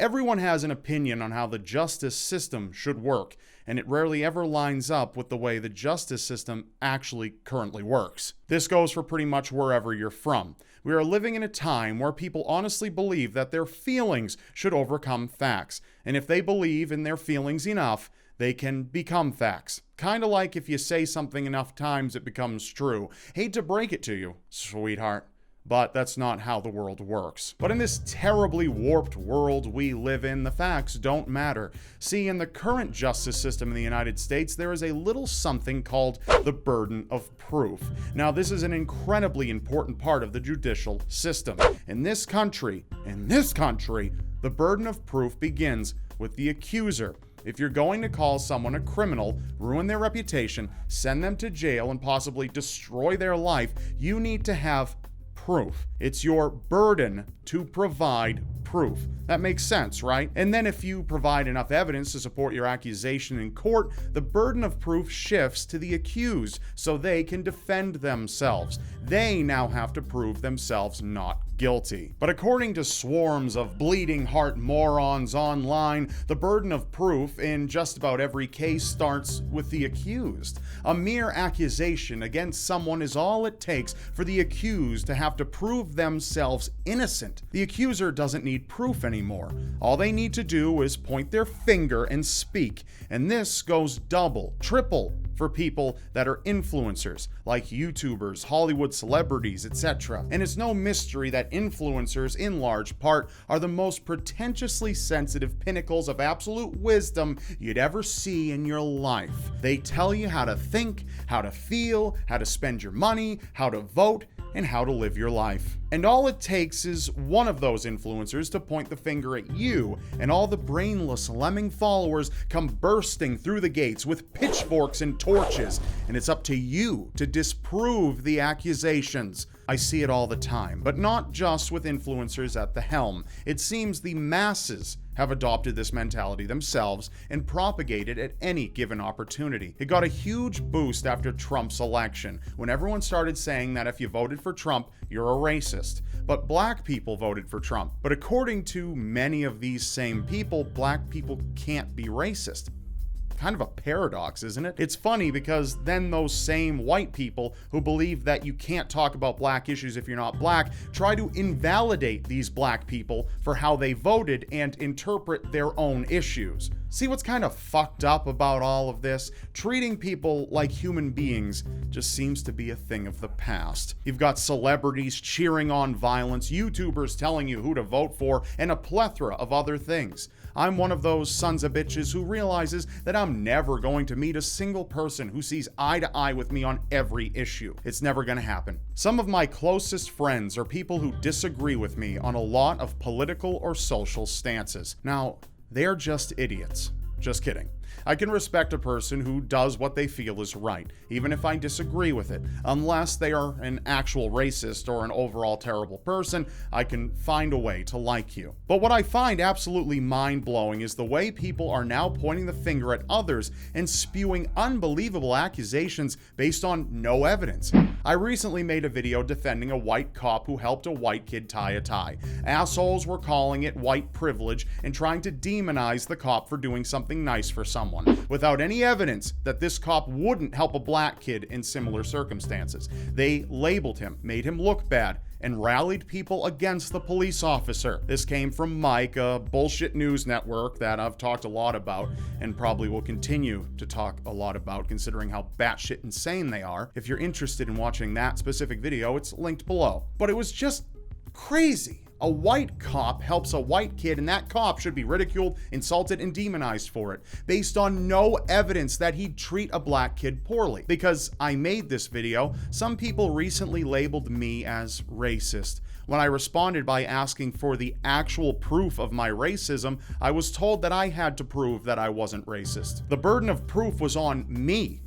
Everyone has an opinion on how the justice system should work, and it rarely ever lines up with the way the justice system actually currently works. This goes for pretty much wherever you're from. We are living in a time where people honestly believe that their feelings should overcome facts, and if they believe in their feelings enough, they can become facts. Kind of like if you say something enough times, it becomes true. Hate to break it to you, sweetheart, but that's not how the world works. But in this terribly warped world we live in, the facts don't matter. See, in the current justice system in the United States, there is a little something called the burden of proof. Now, this is an incredibly important part of the judicial system. In this country, the burden of proof begins with the accuser. If you're going to call someone a criminal, ruin their reputation, send them to jail, and possibly destroy their life, you need to have proof. It's your burden to provide proof. That makes sense, right? And then if you provide enough evidence to support your accusation in court, the burden of proof shifts to the accused so they can defend themselves. They now have to prove themselves not guilty. But according to swarms of bleeding heart morons online, the burden of proof in just about every case starts with the accused. A mere accusation against someone is all it takes for the accused to have to prove themselves innocent. The accuser doesn't need proof anymore. All they need to do is point their finger and speak. And this goes double, triple for people that are influencers, like YouTubers, Hollywood celebrities, etc. And it's no mystery that influencers, in large part, are the most pretentiously sensitive pinnacles of absolute wisdom you'd ever see in your life. They tell you how to think, how to feel, how to spend your money, how to vote, and how to live your life. And all it takes is one of those influencers to point the finger at you, and all the brainless lemming followers come bursting through the gates with pitchforks and torches, and it's up to you to disprove the accusations. I see it all the time, but not just with influencers at the helm. It seems the masses have adopted this mentality themselves and propagate it at any given opportunity. It got a huge boost after Trump's election, when everyone started saying that if you voted for Trump, you're a racist. But black people voted for Trump. But according to many of these same people, black people can't be racist. Kind of a paradox, isn't it? It's funny because then those same white people who believe that you can't talk about black issues if you're not black try to invalidate these black people for how they voted and interpret their own issues. See what's kind of fucked up about all of this? Treating people like human beings just seems to be a thing of the past. You've got celebrities cheering on violence, YouTubers telling you who to vote for, and a plethora of other things. I'm one of those sons of bitches who realizes that I'm never going to meet a single person who sees eye to eye with me on every issue. It's never going to happen. Some of my closest friends are people who disagree with me on a lot of political or social stances. Now, they're just idiots. Just kidding. I can respect a person who does what they feel is right, even if I disagree with it. Unless they are an actual racist or an overall terrible person, I can find a way to like you. But what I find absolutely mind-blowing is the way people are now pointing the finger at others and spewing unbelievable accusations based on no evidence. I recently made a video defending a white cop who helped a white kid tie a tie. Assholes were calling it white privilege and trying to demonize the cop for doing something nice for someone, without any evidence that this cop wouldn't help a black kid in similar circumstances. They labeled him, made him look bad, and rallied people against the police officer. This came from Mike, a bullshit news network that I've talked a lot about and probably will continue to talk a lot about considering how batshit insane they are. If you're interested in watching that specific video, it's linked below. But it was just crazy. A white cop helps a white kid, and that cop should be ridiculed, insulted, and demonized for it, based on no evidence that he'd treat a black kid poorly. Because I made this video, some people recently labeled me as racist. When I responded by asking for the actual proof of my racism, I was told that I had to prove that I wasn't racist. The burden of proof was on me.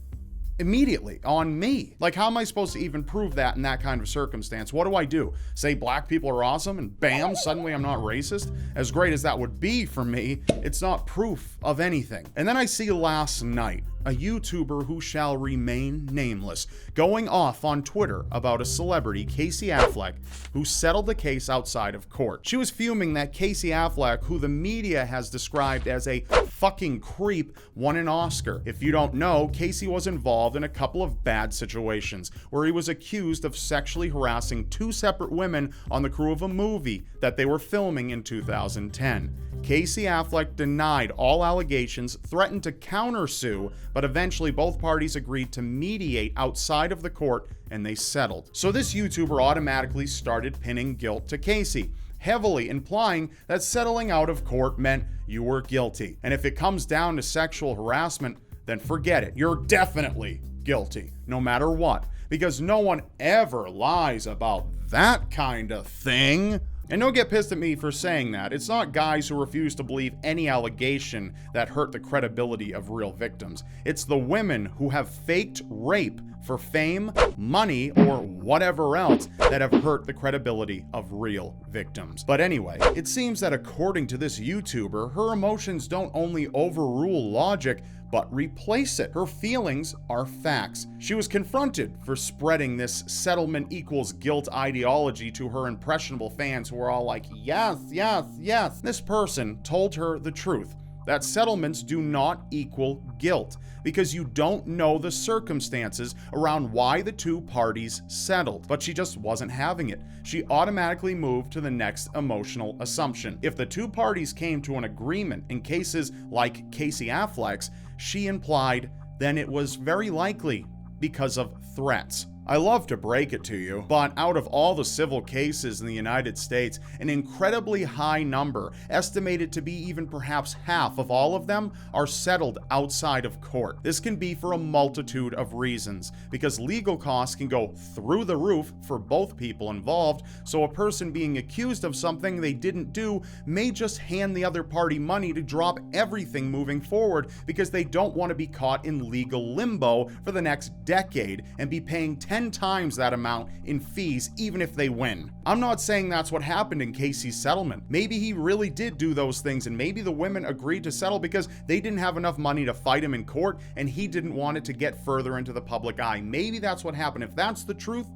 Immediately on me. Like, how am I supposed to even prove that in that kind of circumstance? What do I do? Say black people are awesome and bam, suddenly I'm not racist? As great as that would be for me, it's not proof of anything. And then I see last night a YouTuber who shall remain nameless, going off on Twitter about a celebrity, Casey Affleck, who settled the case outside of court. She was fuming that Casey Affleck, who the media has described as a fucking creep, won an Oscar. If you don't know, Casey was involved in a couple of bad situations where he was accused of sexually harassing two separate women on the crew of a movie that they were filming in 2010. Casey Affleck denied all allegations, threatened to countersue, but eventually both parties agreed to mediate outside of the court and they settled. So this YouTuber automatically started pinning guilt to Casey, heavily implying that settling out of court meant you were guilty. And if it comes down to sexual harassment, then forget it. You're definitely guilty, no matter what, because no one ever lies about that kind of thing. And don't get pissed at me for saying that. It's not guys who refuse to believe any allegation that hurt the credibility of real victims. It's the women who have faked rape for fame, money, or whatever else that have hurt the credibility of real victims. But anyway, it seems that according to this YouTuber, her emotions don't only overrule logic, but replace it. Her feelings are facts. She was confronted for spreading this settlement equals guilt ideology to her impressionable fans who were all like, yes, yes, yes. This person told her the truth, that settlements do not equal guilt, because you don't know the circumstances around why the two parties settled. But she just wasn't having it. She automatically moved to the next emotional assumption. If the two parties came to an agreement in cases like Casey Affleck's, she implied, then it was very likely because of threats. I love to break it to you, but out of all the civil cases in the United States, an incredibly high number, estimated to be even perhaps half of all of them, are settled outside of court. This can be for a multitude of reasons, because legal costs can go through the roof for both people involved, so a person being accused of something they didn't do may just hand the other party money to drop everything moving forward because they don't want to be caught in legal limbo for the next decade and be paying 10 times that amount in fees even if they win. I'm not saying that's what happened in Casey's settlement. Maybe he really did do those things, and maybe the women agreed to settle because they didn't have enough money to fight him in court and he didn't want it to get further into the public eye. Maybe that's what happened. If that's the truth,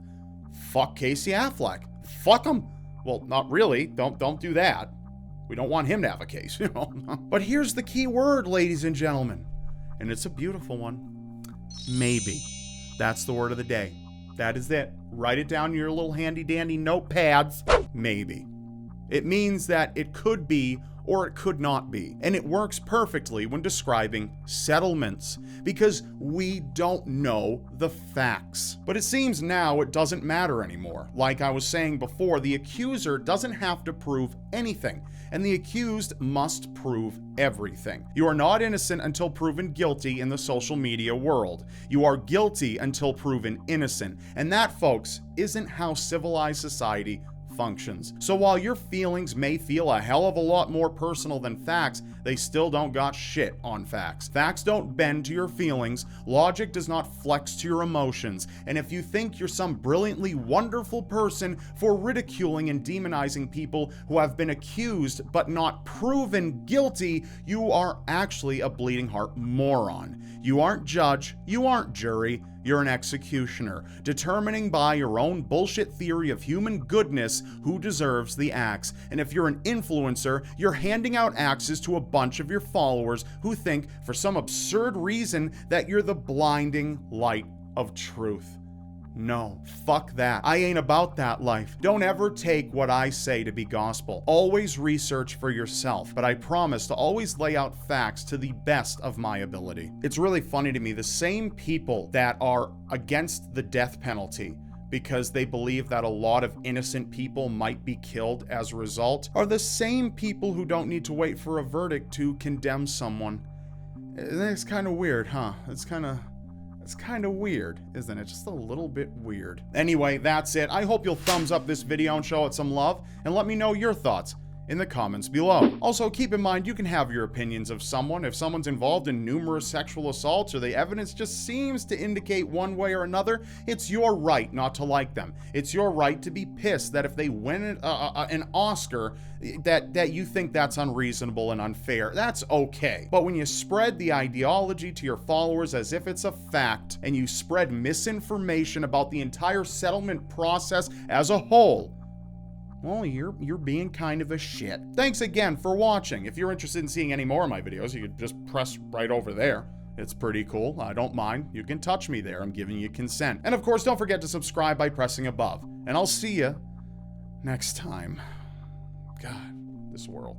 fuck Casey Affleck. Fuck him. Well, not really. Don't do that. We don't want him to have a case, you know. But here's the key word, ladies and gentlemen, and it's a beautiful one. Maybe. That's the word of the day. That is it. Write it down in your little handy dandy notepads. Maybe. It means that it could be or it could not be. And it works perfectly when describing settlements, because we don't know the facts. But it seems now it doesn't matter anymore. Like I was saying before, the accuser doesn't have to prove anything, and the accused must prove everything. You are not innocent until proven guilty in the social media world. You are guilty until proven innocent. And that, folks, isn't how civilized society functions. So while your feelings may feel a hell of a lot more personal than facts, they still don't got shit on facts. Facts don't bend to your feelings. Logic does not flex to your emotions. And if you think you're some brilliantly wonderful person for ridiculing and demonizing people who have been accused but not proven guilty, you are actually a bleeding heart moron. You aren't judge, you aren't jury, you're an executioner, determining by your own bullshit theory of human goodness who deserves the axe. And if you're an influencer, you're handing out axes to a bunch of your followers who think, for some absurd reason, that you're the blinding light of truth. No, fuck that. I ain't about that life. Don't ever take what I say to be gospel. Always research for yourself, but I promise to always lay out facts to the best of my ability. It's really funny to me, the same people that are against the death penalty because they believe that a lot of innocent people might be killed as a result are the same people who don't need to wait for a verdict to condemn someone. It's kind of weird, huh? It's kind of weird, isn't it? Just a little bit weird. Anyway, that's it. I hope you'll thumbs up this video and show it some love, and let me know your thoughts in the comments below. Also, keep in mind you can have your opinions of someone. If someone's involved in numerous sexual assaults or the evidence just seems to indicate one way or another, it's your right not to like them. It's your right to be pissed that if they win an Oscar, that you think that's unreasonable and unfair. That's okay. But when you spread the ideology to your followers as if it's a fact, and you spread misinformation about the entire settlement process as a whole, well, you're being kind of a shit. Thanks again for watching. If you're interested in seeing any more of my videos, you could just press right over there. It's pretty cool. I don't mind. You can touch me there. I'm giving you consent. And of course, don't forget to subscribe by pressing above. And I'll see you next time. God, this world.